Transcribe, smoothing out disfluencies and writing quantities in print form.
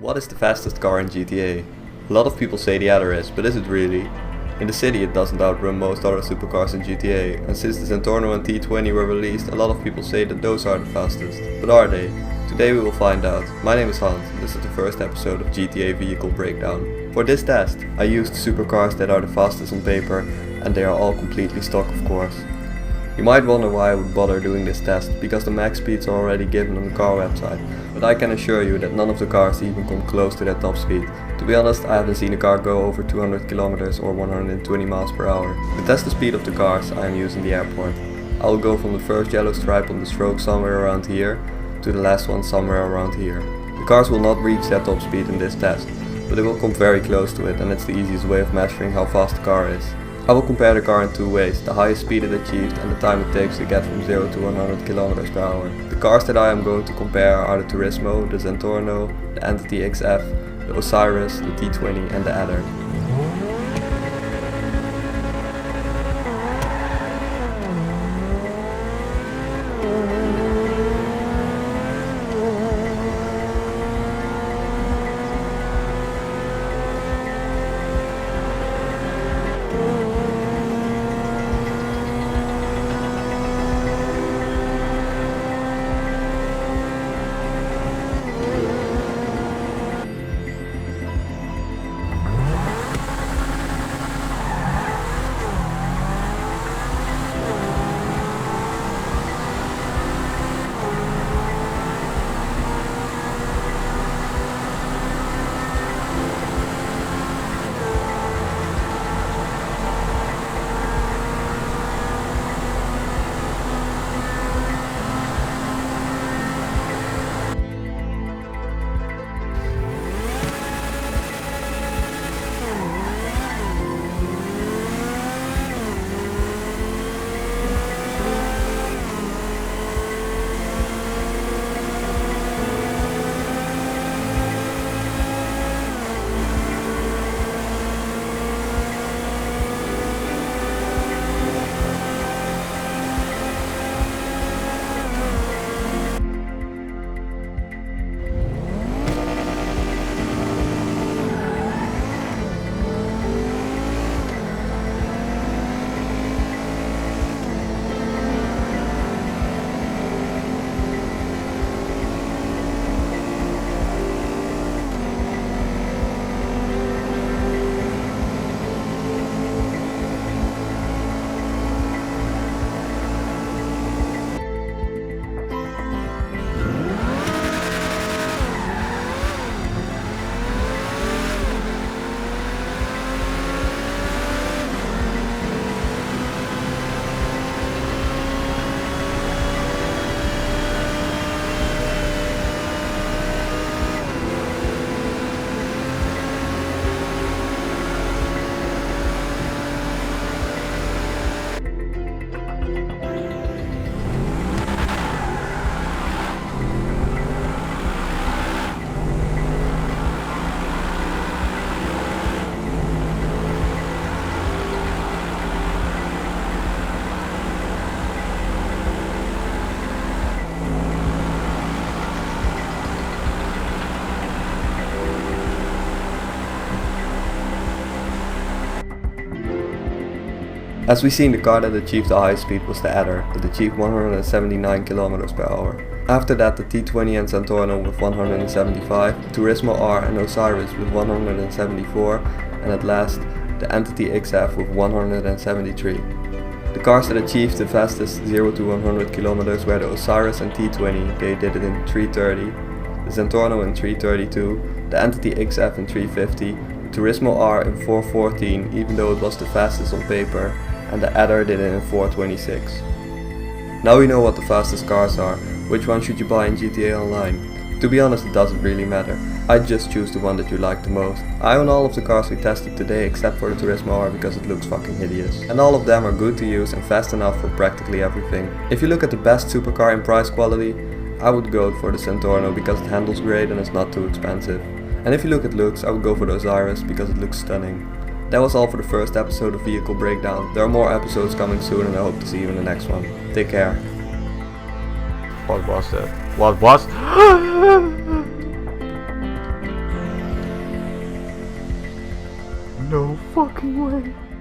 What is the fastest car in GTA? A lot of people say the Adder is, but is it really? In the city it doesn't outrun most other supercars in GTA, and since the Zentorno and T20 were released, a lot of people say that those are the fastest. But are they? Today we will find out. My name is Hans, and this is the first episode of GTA Vehicle Breakdown. For this test, I used supercars that are the fastest on paper, and they are all completely stock of course. You might wonder why I would bother doing this test, because the max speeds are already given on the car website, but I can assure you that none of the cars even come close to that top speed. To be honest, I haven't seen a car go over 200 km or 120 miles per hour. To test the speed of the cars, I am using the airport. I will go from the first yellow stripe on the stroke somewhere around here, to the last one somewhere around here. The cars will not reach that top speed in this test, but they will come very close to it, and it's the easiest way of measuring how fast the car is. I will compare the car in two ways, the highest speed it achieved and the time it takes to get from 0 to 100 km per hour. The cars that I am going to compare are the Turismo, the Zentorno, the Entity XF, the Osiris, the T20 and the Adder. As we seen, the car that achieved the highest speed was the Adder, that achieved 179 km per hour. After that the T20 and Zentorno with 175, Turismo R and Osiris with 174, and at last the Entity XF with 173. The cars that achieved the fastest 0 to 100 km were the Osiris and T20, they did it in 330, the Zentorno in 332, the Entity XF in 350, Turismo R in 414 even though it was the fastest on paper, and the Adder did it in 426. Now we know what the fastest cars are, which one should you buy in GTA Online? To be honest, it doesn't really matter. I'd just choose the one that you like the most. I own all of the cars we tested today except for the Turismo R because it looks fucking hideous. And all of them are good to use and fast enough for practically everything. If you look at the best supercar in price quality, I would go for the Zentorno because it handles great and is not too expensive. And if you look at looks, I would go for the Osiris because it looks stunning. That was all for the first episode of Vehicle Breakdown. There are more episodes coming soon and I hope to see you in the next one. Take care. What was that? What was? No fucking way.